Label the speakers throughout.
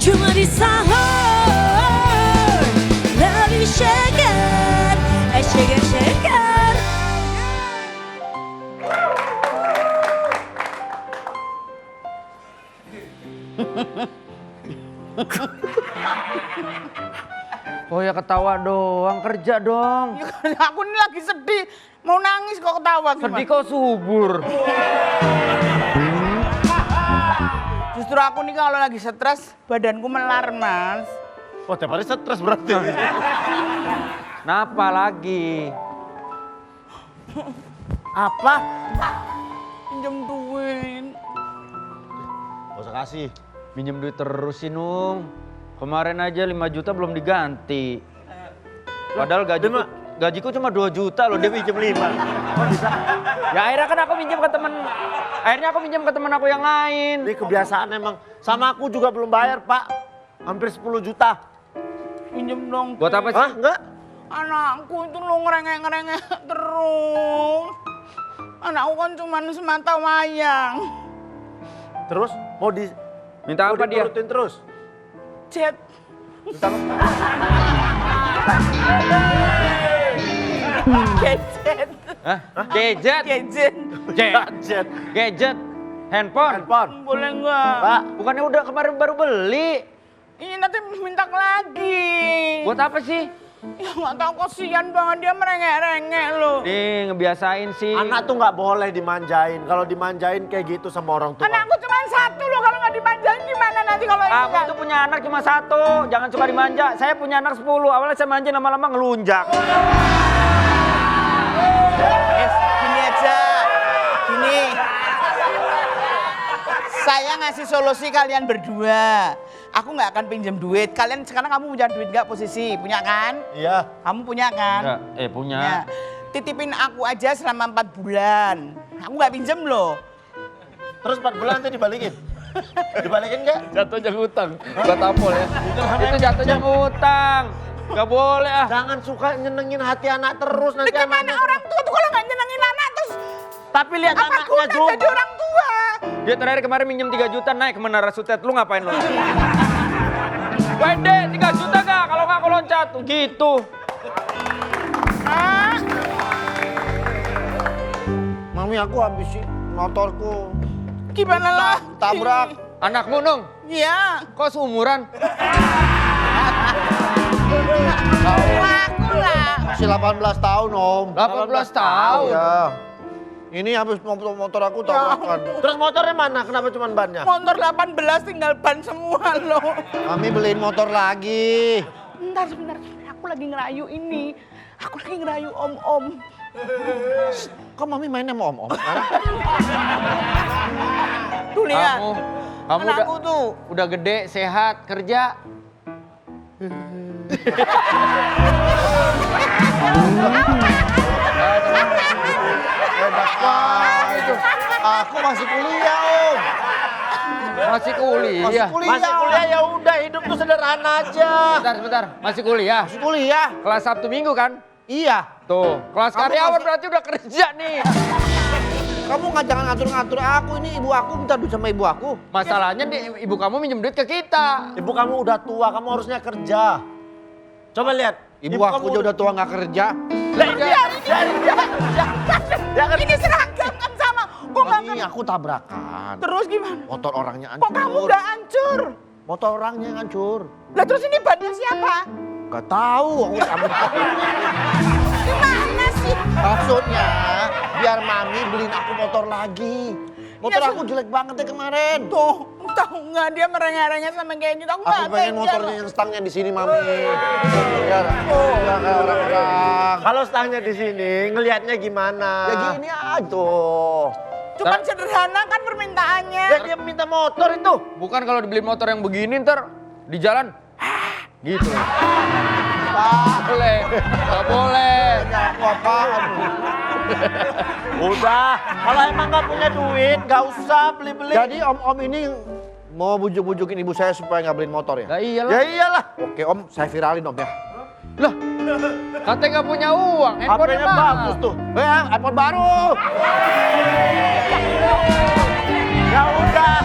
Speaker 1: cuma di sahur. Lebih shaker, shaker, shaker.
Speaker 2: Oh ya ketawa doang, kerja dong.
Speaker 3: Ya kan aku ini lagi sedih, mau nangis kok ketawa gimana?
Speaker 2: Sedih kok subur.
Speaker 3: Justru aku nih kalau lagi stres, badanku melar, Mas.
Speaker 4: Wah, tiap hari stres berarti.
Speaker 2: Kenapa lagi?
Speaker 4: Apa?
Speaker 3: Pinjam duit.
Speaker 4: Gak usah kasih.
Speaker 2: Minjem duit terus sih, Nung. Kemarin aja 5 juta belum diganti. Padahal gajiku cuma 2 juta loh, dia pinjam 5.
Speaker 4: Kok bisa?
Speaker 2: Ya akhirnya kan aku minjem ke temen. Akhirnya aku minjem ke temen aku yang lain.
Speaker 4: Ini kebiasaan emang. Sama aku juga belum bayar, Pak. Hampir 10 juta.
Speaker 3: Pinjam dong.
Speaker 2: Buat apa sih?
Speaker 4: Hah? Enggak?
Speaker 3: Anakku itu lo ngerengek-ngerengek terus. Anakku kan cuma semata wayang.
Speaker 4: Terus mau di
Speaker 2: Minta apa dia?
Speaker 4: diturutin terus?
Speaker 3: Jet.
Speaker 4: Minta apa?
Speaker 3: Gadget.
Speaker 2: Hah? Gadget?
Speaker 3: Gadget.
Speaker 4: Gadget.
Speaker 2: Gadget? Handphone?
Speaker 4: Handphone.
Speaker 3: Boleh nggak?
Speaker 4: Pak,
Speaker 2: Bukannya udah kemarin baru beli?
Speaker 3: Ini nanti minta lagi.
Speaker 2: Buat apa sih?
Speaker 3: Ya nggak tahu, kasihan banget dia merengek-rengek loh.
Speaker 2: Nih ngebiasain sih.
Speaker 4: anak tuh nggak boleh dimanjain. Kalau dimanjain kayak gitu sama orang tua.
Speaker 3: Anakku cuma satu loh, kalau nggak dimanjain gimana nanti kalau ini
Speaker 2: Kamu
Speaker 3: nggak?
Speaker 2: tuh punya anak cuma 1, jangan suka dimanja. Saya punya anak 10, awalnya saya manja lama-lama ngelunjak.
Speaker 3: Gini aja, gini. Saya ngasih solusi kalian berdua. Aku nggak akan pinjam duit. Kalian sekarang kamu punya duit nggak posisi? Punya kan?
Speaker 4: Iya.
Speaker 3: Kamu punya kan?
Speaker 2: Enggak, punya.
Speaker 3: Ya. Titipin aku aja selama 4 bulan. Aku nggak pinjam loh.
Speaker 4: Terus 4 bulan nanti dibalikin. Dibalikin nggak?
Speaker 2: Jatuhnya ngutang, buat tapol ya. Itu jatuhnya ngutang. Gak boleh ah.
Speaker 4: Jangan suka nyenengin hati anak terus nanti
Speaker 3: Gimana
Speaker 4: anaknya.
Speaker 3: orang tua tuh kalau nggak nyenengin anak terus
Speaker 4: Tapi lihat
Speaker 3: apa
Speaker 4: anaknya
Speaker 3: guna
Speaker 4: juga.
Speaker 3: jadi orang tua?
Speaker 2: Dia terakhir kemarin minjem 3 juta naik ke Menara Sutet. Lu ngapain lu? Wede, 3 juta gak? Kalau gak aku loncat. Gitu.
Speaker 3: Ah,
Speaker 4: Mami aku habisin motorku.
Speaker 3: gimana lah?
Speaker 4: Tabrak.
Speaker 2: Anakmu Nung,
Speaker 3: Iya.
Speaker 2: kok seumuran?
Speaker 3: Aku lah.
Speaker 4: Masih 18 tahun om.
Speaker 2: 18 tahun.
Speaker 4: Iya. Ini habis motor aku tabrakan. Terus motornya mana? Kenapa cuma bannya?
Speaker 3: Motor 18 tinggal ban semua loh.
Speaker 4: Mami beliin motor lagi.
Speaker 3: Bentar, sebentar. Aku lagi ngerayu ini. Aku lagi ngerayu om-om.
Speaker 4: Kok Mami mainnya sama om-om?
Speaker 3: Tuh lihat.
Speaker 2: Kamu
Speaker 3: Anakku tuh.
Speaker 2: udah gede, sehat, kerja.
Speaker 4: Enak banget. Aku masih kuliah om.
Speaker 2: Masih kuliah.
Speaker 4: Masih kuliah ya udah hidup tuh sederhana aja.
Speaker 2: Sebentar. Masih kuliah.
Speaker 4: Masih kuliah.
Speaker 2: Kelas Sabtu Minggu kan?
Speaker 4: Iya.
Speaker 2: Tuh, kelas
Speaker 4: Kamu
Speaker 2: karyawan
Speaker 4: masih-
Speaker 2: berarti udah kerja nih.
Speaker 4: Kamu nggak jangan ngatur-ngatur aku. Ini ibu aku minta duit sama ibu aku.
Speaker 2: Masalahnya ibu kamu minjem duit ke kita.
Speaker 4: Ibu kamu udah tua, kamu harusnya kerja. Coba lihat.
Speaker 5: Ibu aku aja udah tua nggak kerja.
Speaker 3: Ini seragam kan sama. Kok nggak
Speaker 5: Ini aku tabrakan.
Speaker 3: Terus gimana?
Speaker 5: Motor orangnya
Speaker 3: Kok kamu
Speaker 5: hancur.
Speaker 3: udah hancur?
Speaker 5: Motor orangnya yang hancur.
Speaker 3: Lah terus ini bannya siapa?
Speaker 5: Gak tahu. Aku
Speaker 3: Gimana sih?
Speaker 5: maksudnya biar mami beliin aku motor lagi. Motor
Speaker 3: Ya,
Speaker 5: aku jelek banget ya kemarin.
Speaker 3: Tuh, tahu nggak dia merengek-rengek sama kayak gitu? Aku
Speaker 5: Aku
Speaker 3: nggak
Speaker 5: pengen
Speaker 3: tega
Speaker 5: motornya
Speaker 3: loh.
Speaker 5: yang stangnya di sini mami. Biar nggak kayak orang-orang.
Speaker 4: Kalau stangnya di sini, ngelihatnya gimana?
Speaker 5: Ya gini aja.
Speaker 3: Cuman sederhana kan permintaannya.
Speaker 4: Ya dia minta motor itu.
Speaker 2: Bukan kalau dibeli motor yang begini ntar di jalan gitu. Boleh, nggak boleh.
Speaker 5: Aku apaan?
Speaker 4: Udah, kalau emang nggak punya duit, nggak usah beli-beli.
Speaker 5: Jadi om ini mau bujuk-bujukin ibu saya supaya nggak beliin motor ya?
Speaker 2: Lah iyalah.
Speaker 4: Ya iyalah,
Speaker 5: Oke om, saya viralin om ya.
Speaker 2: Lah, katanya nggak punya uang, handphonenya
Speaker 4: HP-nya bagus tuh.
Speaker 5: iPhone baru.
Speaker 4: Ya udah,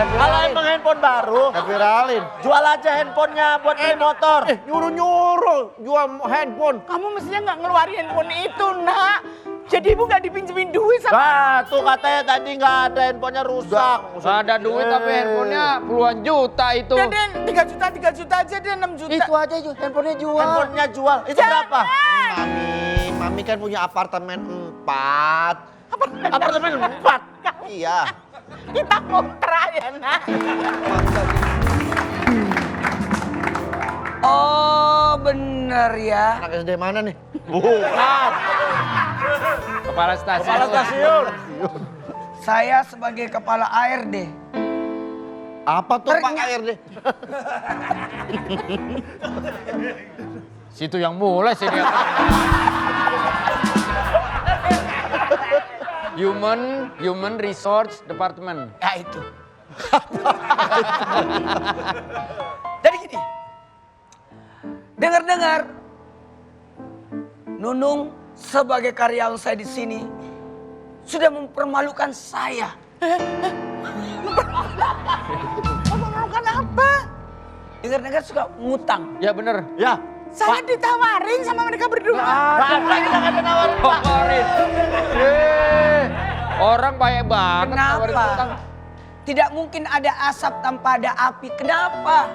Speaker 4: kalau emang handphone baru.
Speaker 5: Viralin.
Speaker 4: Jual aja handphonenya buat beli motor.
Speaker 5: Nyuruh-nyuruh jual handphone.
Speaker 3: Kamu mestinya nggak ngeluarin handphone itu, nak. Jadi ibu nggak dipinjemin duit sama...
Speaker 4: Nah, tuh katanya tadi nggak ada handphonenya rusak.
Speaker 2: Nggak ada duit tapi handphonenya puluhan juta itu.
Speaker 3: Udah deh, 3 juta aja deh, 6 juta.
Speaker 5: Itu aja handphonenya jual.
Speaker 4: Handphonenya jual. Itu berapa?
Speaker 5: Mami kan punya apartemen 4.
Speaker 4: Apartemen 4.
Speaker 5: Iya.
Speaker 3: Kita kontrak ya, nak.
Speaker 6: Oh bener ya.
Speaker 5: Anak SD mana nih?
Speaker 4: Bukan.
Speaker 2: Kepala stasiun.
Speaker 4: Kepala stasiun.
Speaker 6: Saya sebagai kepala ARD.
Speaker 5: Apa tuh Pak ARD?
Speaker 2: Situ yang mulai sih dia. Human Resource Department.
Speaker 6: Ya itu. Jadi gini. Dengar-dengar. Nunung sebagai karyawan saya di sini sudah mempermalukan saya.
Speaker 3: Mempermalukan apa?
Speaker 6: Dengar-dengar suka ngutang.
Speaker 2: Ya bener.
Speaker 4: Ya.
Speaker 3: Saya ditawarin sama mereka berdua.
Speaker 4: Apa kita nggak ada nawarin, Pak?
Speaker 2: Kemarin. Orang baik banget nawarin utang.
Speaker 6: Kenapa? Tidak mungkin ada asap tanpa ada api. Kenapa?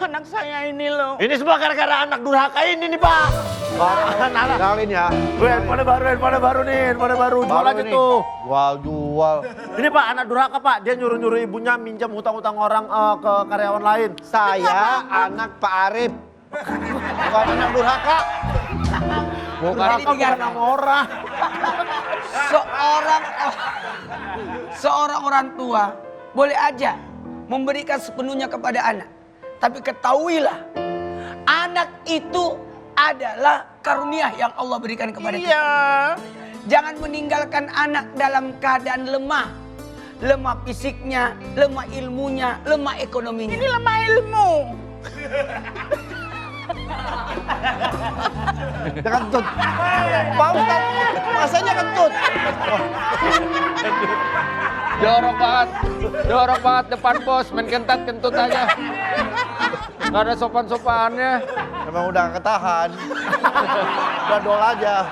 Speaker 3: Anak saya ini loh.
Speaker 4: Ini semua gara-gara anak durhaka ini nih, Pak. Anak.
Speaker 5: Viralin ya.
Speaker 4: Handphone baru nih, handphone baru. Jual aja
Speaker 5: ini.
Speaker 4: tuh.
Speaker 5: Jual.
Speaker 4: Ini Pak, anak durhaka Pak. Dia nyuruh-nyuruh ibunya minjam hutang-hutang orang ke karyawan lain.
Speaker 5: Saya anak Pak Arif. Bukan anak durhaka.
Speaker 4: Durhaka bukan nama orang.
Speaker 6: Seorang orang tua boleh aja memberikan sepenuhnya kepada anak. Tapi ketahuilah, anak itu adalah karunia yang Allah berikan kepada kita.
Speaker 3: Iya.
Speaker 6: Jangan meninggalkan anak dalam keadaan lemah. Lemah fisiknya, lemah ilmunya, lemah ekonominya.
Speaker 3: Ini lemah ilmu.
Speaker 5: Dia kentut. Pak Ustadz, masanya kentut.
Speaker 2: Jorok banget depan bos, main kentut aja. Gak ada sopan-sopannya.
Speaker 5: Emang udah ketahan. Udah dol aja.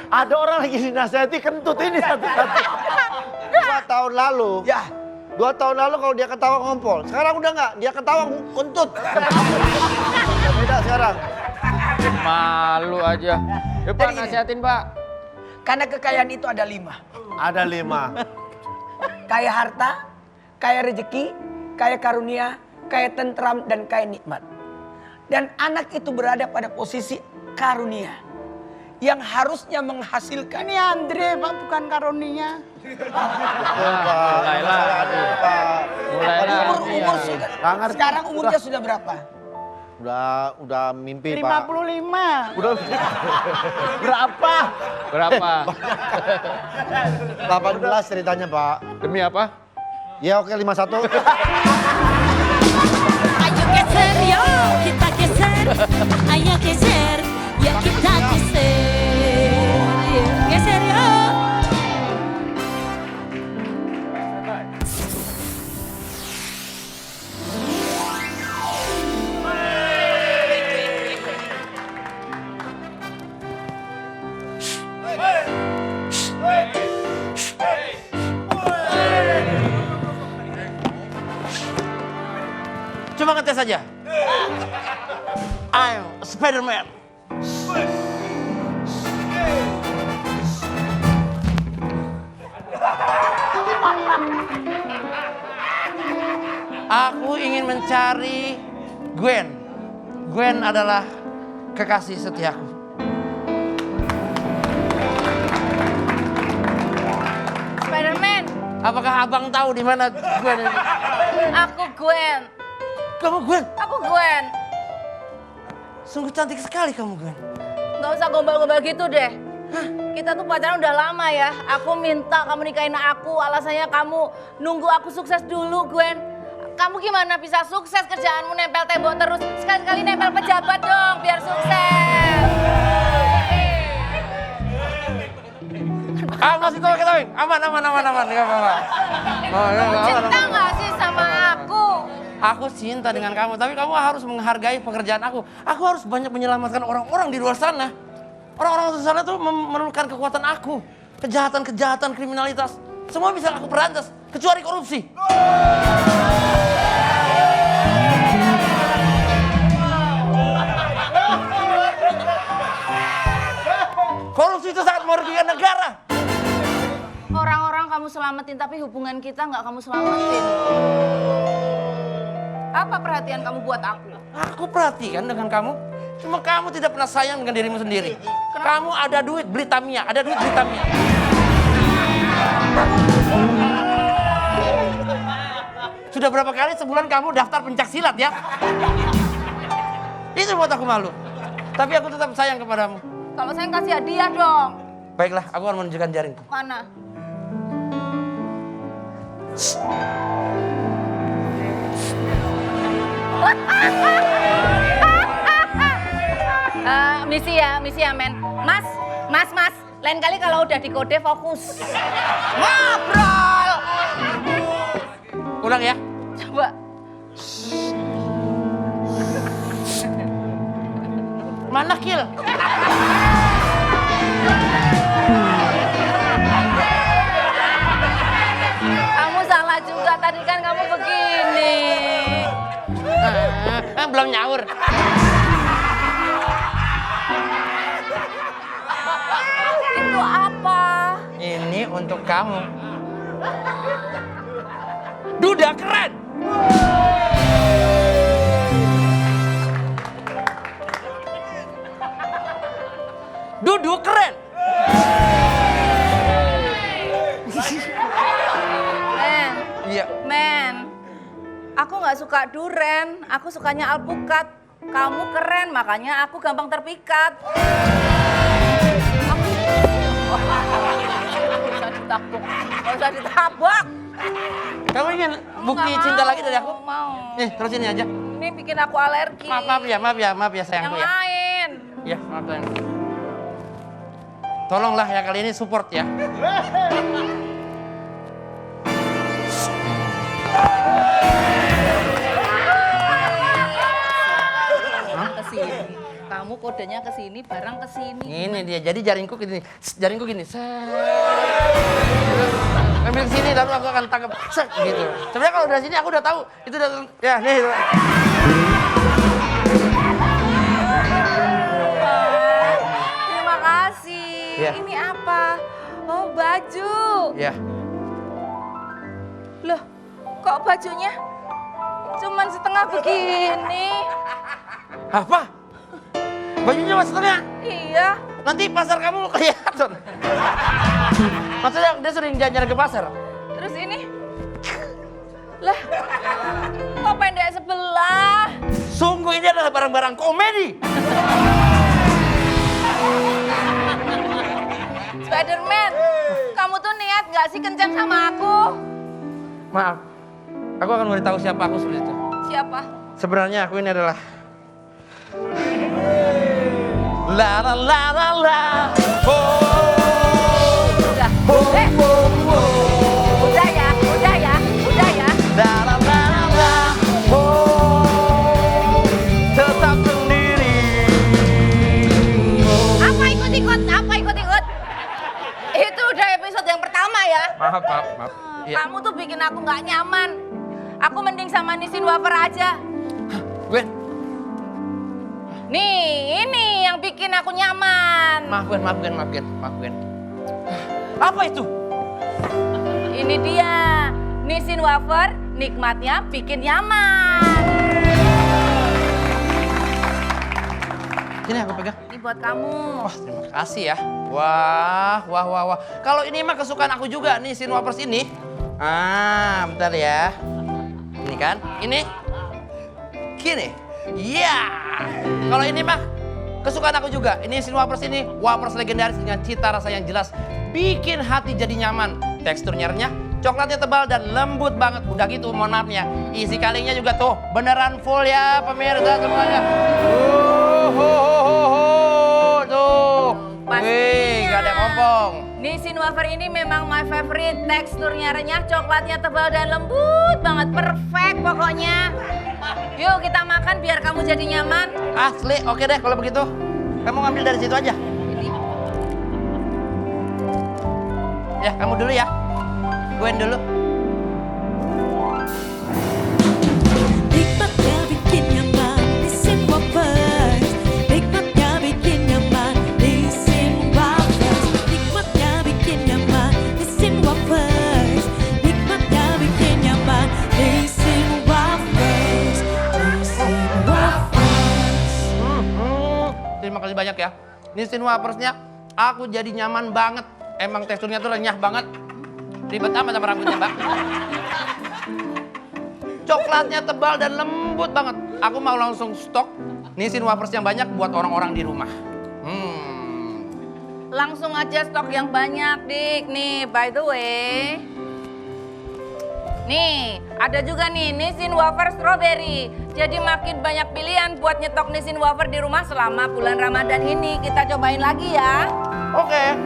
Speaker 4: Ada orang lagi dinasihati kentut ini satu-satu.
Speaker 5: 2 tahun lalu.
Speaker 6: Ya,
Speaker 5: 2 tahun lalu kalau dia ketawa ngompol. Sekarang udah nggak, dia ketawa kentut. Beda sekarang.
Speaker 2: Malu aja. Yuk Pak,
Speaker 6: Jadi gini.
Speaker 2: nasihatin Pak.
Speaker 6: karena kekayaan itu ada 5.
Speaker 4: Ada 5.
Speaker 6: Kaya harta, kaya rezeki, kaya karunia, kaya tentram, dan kaya nikmat. Dan anak itu berada pada posisi karunia yang harusnya menghasilkan.
Speaker 3: Ini Andre, Pak, bukan karunia.
Speaker 2: Mulailah. Mulailah.
Speaker 6: Umur sudah, sekarang umurnya sudah berapa?
Speaker 5: Udah mimpi Pak.
Speaker 3: 55.
Speaker 5: Udah
Speaker 4: Berapa?
Speaker 2: Berapa?
Speaker 5: 18 ceritanya Pak.
Speaker 2: Demi apa?
Speaker 5: Ya oke 51.
Speaker 1: Ayo geser yo, kita geser. Ayo geser, ya kita geser. Geser yo.
Speaker 4: Coba ngetes aja. I'm Spider-Man. Aku ingin mencari Gwen. Gwen adalah kekasih setiaku.
Speaker 7: Spider-Man,
Speaker 4: Apakah abang tahu di mana Gwen ini?
Speaker 7: aku Gwen.
Speaker 4: Kamu Gwen?
Speaker 7: Aku Gwen.
Speaker 4: Sungguh cantik sekali kamu Gwen.
Speaker 7: Gak usah gombal-gombal gitu deh. Kita tuh pacaran udah lama ya. Aku minta kamu nikahin aku. Alasannya kamu nunggu aku sukses dulu, Gwen. Kamu gimana bisa sukses kerjaanmu nempel tembok terus? Sekali-kali nempel pejabat dong biar sukses.
Speaker 4: Masih tahu kita, aman. Gak apa-apa.
Speaker 7: Cinta gak sih
Speaker 8: Aku cinta dengan kamu, tapi kamu harus menghargai pekerjaan aku. Aku harus banyak menyelamatkan orang-orang di luar sana. Orang-orang di sana tuh memerlukan kekuatan aku. Kejahatan-kejahatan, kriminalitas. Semua bisa aku berantas, kecuali korupsi. Korupsi itu sangat merugikan negara.
Speaker 7: Orang-orang kamu selamatin, tapi hubungan kita nggak kamu selamatin. Apa perhatian kamu buat aku?
Speaker 8: Aku perhatikan dengan kamu. Cuma kamu tidak pernah sayang dengan dirimu sendiri. Kamu ada duit beli Tamiya, ada duit beli Tamiya. Sudah berapa kali sebulan kamu daftar pencak silat ya? Itu buat aku malu. Tapi aku tetap sayang kepadamu.
Speaker 7: Kalau saya kasih hadiah dong.
Speaker 8: Baiklah, aku akan menunjukkan jaringku.
Speaker 7: Mana? Misi ya men. Mas. Lain kali kalau udah dikode fokus. Ngobrol.
Speaker 8: Ulang ya.
Speaker 7: Coba.
Speaker 8: Mana kill?
Speaker 7: Kamu salah juga, tadi kan kamu begini.
Speaker 8: Belum nyaur.
Speaker 7: Itu apa?
Speaker 8: Ini untuk kamu. Duda keren. Duduk keren.
Speaker 7: Men.
Speaker 8: Iya.
Speaker 7: Men. Aku nggak suka duren, aku sukanya alpukat. Kamu keren, makanya aku gampang terpikat. Gak usah ditabok.
Speaker 8: Kamu ingin bukti
Speaker 7: Nggak
Speaker 8: cinta
Speaker 7: mau,
Speaker 8: lagi dari aku?
Speaker 7: Mau.
Speaker 8: Terus ini aja.
Speaker 7: Ini bikin aku alergi.
Speaker 8: Maaf ya sayangku
Speaker 7: Yang
Speaker 8: ya.
Speaker 7: lain.
Speaker 8: Ya, maaf sayang. Tolonglah ya kali ini support ya.
Speaker 7: Kesini. Kamu kodenya kesini, barang kesini.
Speaker 8: Ini dia. Jadi jaringku gini. Ambil sini lalu aku akan tangkap gitu. Sebenarnya kalau dari sini aku udah tahu itu udah ya nih.
Speaker 7: Terima kasih.
Speaker 8: Ya.
Speaker 7: Ini apa? Oh, baju.
Speaker 8: Ya.
Speaker 7: Loh, kok bajunya cuman setengah begini?
Speaker 8: Apa? Bajunya mas setengah?
Speaker 7: Iya.
Speaker 8: Nanti pasar kamu kelihatan. Maksudnya dia sering jalan-jalan ke pasar.
Speaker 7: Terus ini? Lah, kok pendek sebelah?
Speaker 8: Sungguh ini adalah barang-barang komedi.
Speaker 7: Spiderman, kamu tuh niat gak sih kencan sama aku?
Speaker 8: Maaf, aku akan memberitahu siapa aku seperti itu.
Speaker 7: Siapa?
Speaker 8: Sebenarnya aku ini adalah la la la la la.
Speaker 7: Udah. Udah ya.
Speaker 8: La la la la la. Tetap sendiri.
Speaker 7: Apa ikut-ikut? Itu udah episode yang pertama ya.
Speaker 8: Maaf. Iya.
Speaker 7: Kamu tuh bikin aku nggak nyaman. Aku mending sama Nissin Wafer aja.
Speaker 8: Gwen,
Speaker 7: Nih, ini yang bikin aku nyaman.
Speaker 8: maaf Gwen. Apa itu?
Speaker 7: Ini dia, Nissin Wafer, nikmatnya bikin nyaman.
Speaker 8: Sini aku pegang.
Speaker 7: Ini buat kamu.
Speaker 8: Wah, terima kasih ya. Wah. Kalau ini mah kesukaan aku juga nih, Sin Wafers ini. Bentar ya. Ini kan, ini. Gini. Iya. Kalau ini mah kesukaan aku juga. Ini Sin Wafers ini, wafers legendaris dengan cita rasa yang jelas. Bikin hati jadi nyaman. Teksturnya renyah, coklatnya tebal dan lembut banget. Udah gitu, mohon maaf ya. Isi kalengnya juga tuh beneran full ya pemirsa semuanya. Tuh.
Speaker 7: Pastinya.
Speaker 8: Wih, gak ada kompong.
Speaker 7: Nissin wafer ini memang my favorite. Teksturnya renyah, coklatnya tebal dan lembut banget. Perfect pokoknya. Yuk kita makan biar kamu jadi nyaman.
Speaker 8: Asli, oke deh kalau begitu. Kamu ngambil dari situ aja. Ya, kamu dulu ya. Gwen dulu.
Speaker 1: Nikmatnya bikin nyaman, Nissin wafers. Nikmatnya bikin nyaman, Nissin wafers. Nikmatnya bikin nyaman, Nissin wafers. Nikmatnya bikin nyaman, Nissin wafers. Nissin wafers.
Speaker 8: Terima kasih banyak ya. Nissin wafersnya aku jadi nyaman banget. Emang teksturnya tuh renyah banget. Ribet amat sama rambutnya, Mbak. Coklatnya tebal dan lembut banget. Aku mau langsung stok Nissin wafers yang banyak buat orang-orang di rumah.
Speaker 7: Langsung aja stok yang banyak, Dik. Nih, by the way. Nih, ada juga nih Nissin wafer strawberry. Jadi makin banyak pilihan buat nyetok Nissin wafer di rumah selama bulan Ramadan ini. Kita cobain lagi ya.
Speaker 8: Oke.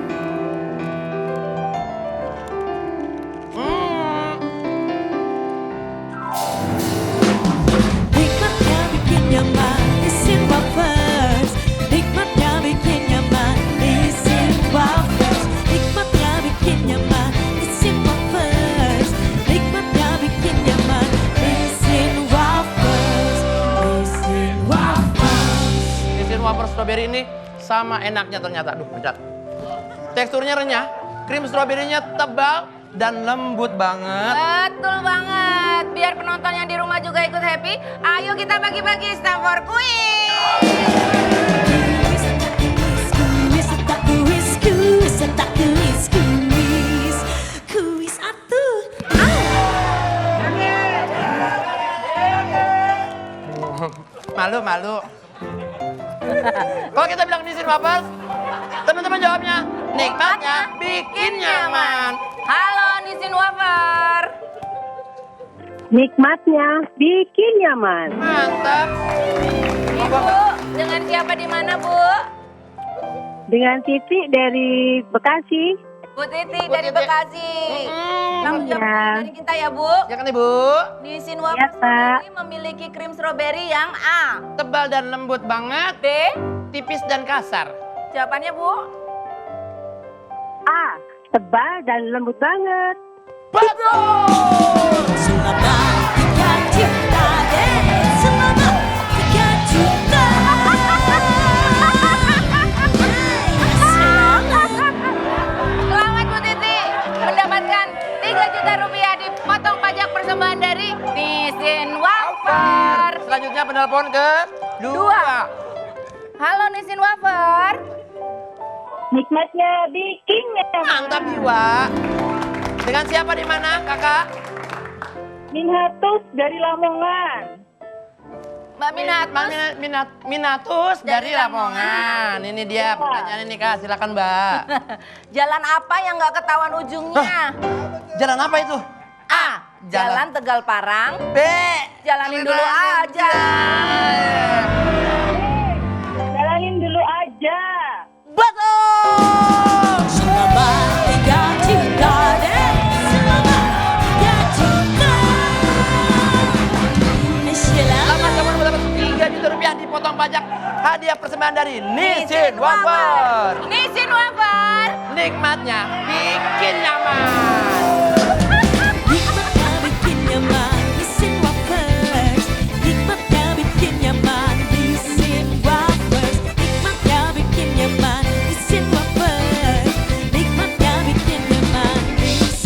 Speaker 1: Nikmatnya bikin nyaman, Nissin wafers. Nikmatnya bikin nyaman, Nissin wafers. Nikmatnya bikin nyaman, Nissin wafers. Nikmatnya bikin nyaman, Nissin wafers. Nissin wafers.
Speaker 8: Nissin wafer strawberry ini sama enaknya ternyata. Aduh, bentar. Teksturnya renyah, krim stroberinya tebal dan lembut banget.
Speaker 7: Betul banget. Biar penonton yang di rumah juga ikut happy. Ayo kita bagi-bagi stand for quiz.
Speaker 1: Kuis, tak kuis, kuis, tak kuis, kuis. Kuis atuh.
Speaker 8: Malu. Kalau kita bilang Nissin wafer, teman-teman jawabnya nikmatnya bikin nyaman.
Speaker 7: Halo Nissin wafer.
Speaker 9: Nikmatnya bikin nyaman.
Speaker 8: Mantap.
Speaker 7: Ibu, dengan siapa di mana, Bu?
Speaker 9: Dengan Titi dari Bekasi.
Speaker 7: Bu Titi
Speaker 8: Bu
Speaker 7: dari
Speaker 8: Titi.
Speaker 7: Bekasi. Langsung
Speaker 9: Iya.
Speaker 7: jawab dari kita ya, Bu.
Speaker 8: Ya kan Ibu?
Speaker 7: Nissin
Speaker 9: Iya,
Speaker 7: wafer
Speaker 9: Pak.
Speaker 7: ini memiliki krim stroberi yang A,
Speaker 8: Tebal dan lembut banget,
Speaker 7: B,
Speaker 8: tipis dan kasar.
Speaker 7: jawabannya Bu.
Speaker 9: A. Tebal dan lembut banget.
Speaker 8: Betul!
Speaker 1: Selamat 3 juta deh. Selamat 3 juta.
Speaker 7: Selamat Bu Titi mendapatkan 3 juta rupiah dipotong pajak persembahan dari Nissin wafer.
Speaker 8: Selanjutnya penelpon ke dua.
Speaker 7: Halo Nissin wafer.
Speaker 9: Nikmatnya bikin nyaman.
Speaker 8: Mantap jiwa. Dengan siapa di mana, Kakak?
Speaker 9: Minhatus dari Lamongan.
Speaker 7: Mbak Minat,
Speaker 8: Minatus dari
Speaker 7: Dari
Speaker 8: Lamongan. Ini dia pertanyaan ini Kak, silakan Mbak.
Speaker 7: jalan apa yang nggak ketahuan ujungnya?
Speaker 8: Jalan apa itu?
Speaker 7: A. Jalan Tegal Parang.
Speaker 8: B.
Speaker 7: Jalanin dulu aja.
Speaker 9: Jalanin dulu aja.
Speaker 8: Betul!
Speaker 1: Selamat 3 juta deh. Selamat 3 juta.
Speaker 8: Selamat kamu mendapat 3 juta rupiah dipotong pajak. Hadiah persembahan dari Nissin wafer.
Speaker 7: Nissin wafer.
Speaker 8: Nikmatnya bikin nyaman.